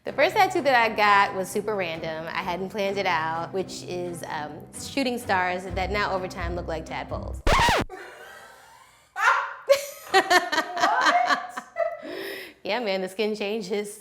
The first tattoo that I got was super random. I hadn't planned it out, which is shooting stars that now over time look like tadpoles. What? Yeah, man, the skin changes.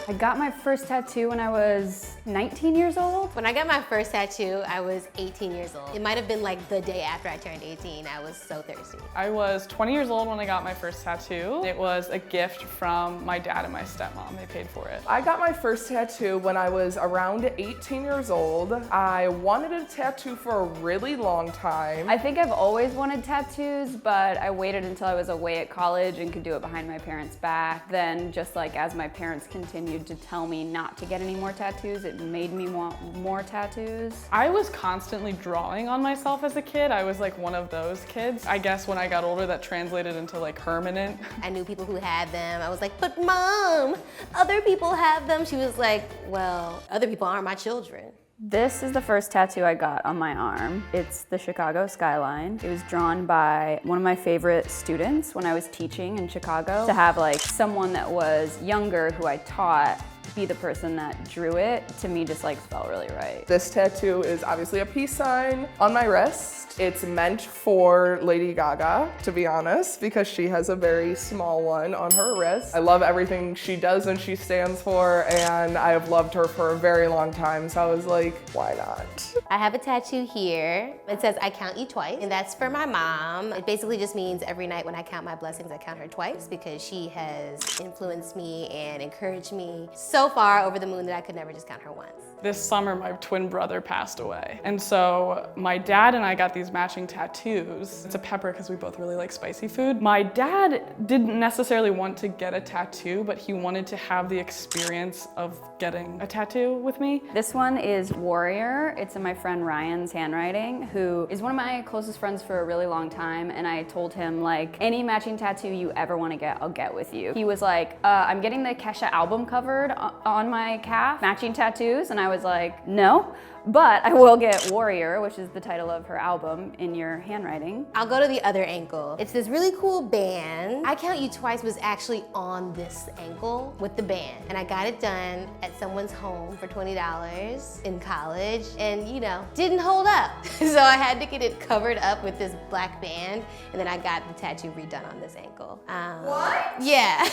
I got my first tattoo when I was 19 years old. When I got my first tattoo, I was 18 years old. It might have been like the day after I turned 18. I was so thirsty. I was 20 years old when I got my first tattoo. It was a gift from my dad and my stepmom. They paid for it. I got my first tattoo when I was around 18 years old. I wanted a tattoo for a really long time. I think I've always wanted tattoos, but I waited until I was away at college and could do it behind my parents' back. Then just like as my parents continued to tell me not to get any more tattoos, it made me want more tattoos. I was constantly drawing on myself as a kid. I was like one of those kids. I guess when I got older that translated into like permanent. I knew people who had them. I was like, but mom, other people have them. She was like, well, other people aren't my children. This is the first tattoo I got on my arm. It's the Chicago skyline. It was drawn by one of my favorite students when I was teaching in Chicago. To have like someone that was younger who I taught be the person that drew it, to me just like felt really right. This tattoo is obviously a peace sign on my wrist. It's meant for Lady Gaga, to be honest, because she has a very small one on her wrist. I love everything she does and she stands for, and I have loved her for a very long time, so I was like, why not? I have a tattoo here. It says, I count you twice, and that's for my mom. It basically just means every night when I count my blessings, I count her twice, because she has influenced me and encouraged me so far over the moon that I could never just count her once. This summer, my twin brother passed away. And so my dad and I got these matching tattoos. It's a pepper because we both really like spicy food. My dad didn't necessarily want to get a tattoo, but he wanted to have the experience of getting a tattoo with me. This one is Warrior. It's in my friend Ryan's handwriting, who is one of my closest friends for a really long time. And I told him, like, any matching tattoo you ever want to get, I'll get with you. He was like, I'm getting the Kesha album covered on my calf, matching tattoos. And I was like, no, but I will get Warrior, which is the title of her album, in your handwriting. I'll go to the other ankle. It's this really cool band. I Count You Twice was actually on this ankle with the band. And I got it done at someone's home for $20 in college, and you know, didn't hold up. So I had to get it covered up with this black band, and then I got the tattoo redone on this ankle. What? Yeah.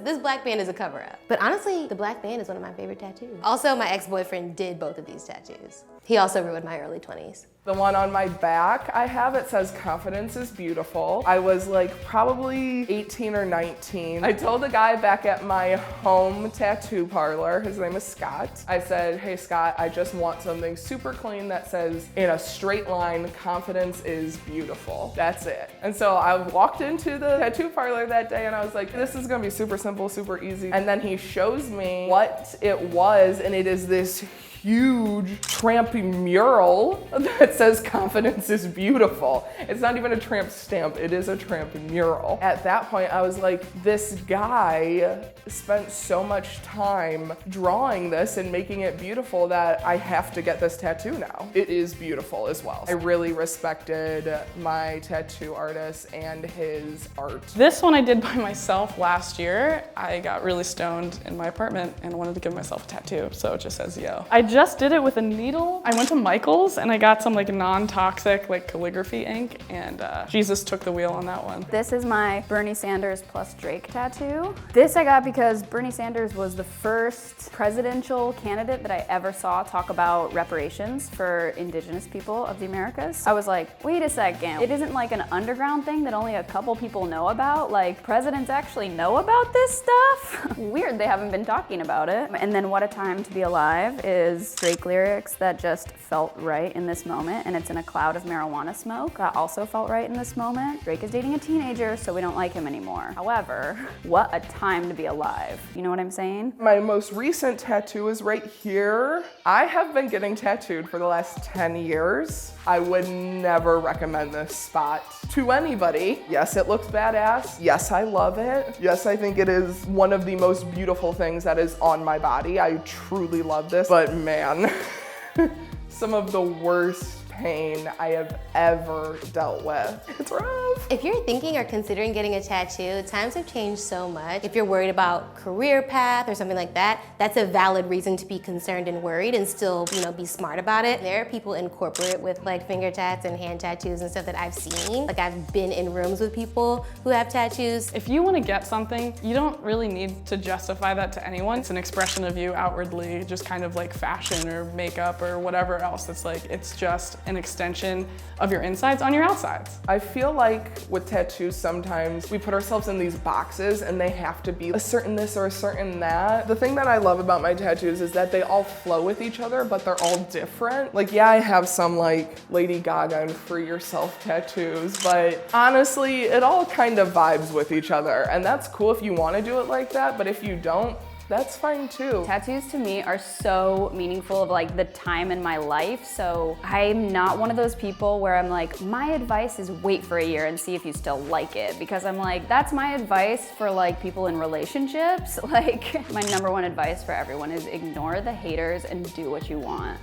This black band is a cover-up. But honestly, the black band is one of my favorite tattoos. Also, my ex-boyfriend did both of these tattoos. He also ruined my early 20s. The one on my back I have, it says confidence is beautiful. I was like probably 18 or 19. I told the guy back at my home tattoo parlor, his name is Scott. I said, hey Scott, I just want something super clean that says in a straight line, confidence is beautiful. That's it. And so I walked into the tattoo parlor that day and I was like, this is gonna be super simple, super easy. And then he shows me what it was, and it is this huge trampy mural that says confidence is beautiful. It's not even a tramp stamp, it is a tramp mural. At that point, I was like, this guy spent so much time drawing this and making it beautiful that I have to get this tattoo now. It is beautiful as well. I really respected my tattoo artist and his art. This one I did by myself last year. I got really stoned in my apartment and wanted to give myself a tattoo, so it just says yo. I just did it with a needle. I went to Michael's and I got some like non-toxic like calligraphy ink, and Jesus took the wheel on that one. This is my Bernie Sanders plus Drake tattoo. This I got because Bernie Sanders was the first presidential candidate that I ever saw talk about reparations for indigenous people of the Americas. I was like, wait a second, it isn't like an underground thing that only a couple people know about? Like, presidents actually know about this stuff? Weird they haven't been talking about it. And then What a Time to Be Alive is Drake lyrics that just felt right in this moment, and it's in a cloud of marijuana smoke that also felt right in this moment. Drake is dating a teenager, so we don't like him anymore. However, what a time to be alive. You know what I'm saying? My most recent tattoo is right here. I have been getting tattooed for the last 10 years. I would never recommend this spot to anybody. Yes, it looks badass. Yes, I love it. Yes, I think it is one of the most beautiful things that is on my body. I truly love this, but man, some of the worst pain I have ever dealt with. It's rough. If you're thinking or considering getting a tattoo, times have changed so much. If you're worried about career path or something like that, that's a valid reason to be concerned and worried and still, be smart about it. There are people in corporate with like finger tats and hand tattoos and stuff that I've seen. Like I've been in rooms with people who have tattoos. If you want to get something, you don't really need to justify that to anyone. It's an expression of you outwardly, just kind of like fashion or makeup or whatever else. It's just an extension of your insides on your outsides. I feel like with tattoos, sometimes we put ourselves in these boxes and they have to be a certain this or a certain that. The thing that I love about my tattoos is that they all flow with each other, but they're all different. Like, yeah, I have some like Lady Gaga and Free Yourself tattoos, but honestly, it all kind of vibes with each other. And that's cool if you want to do it like that, but if you don't, that's fine too. Tattoos to me are so meaningful of like the time in my life. So I'm not one of those people where I'm like, my advice is wait for a year and see if you still like it. Because I'm like, that's my advice for like people in relationships. Like my number one advice for everyone is ignore the haters and do what you want.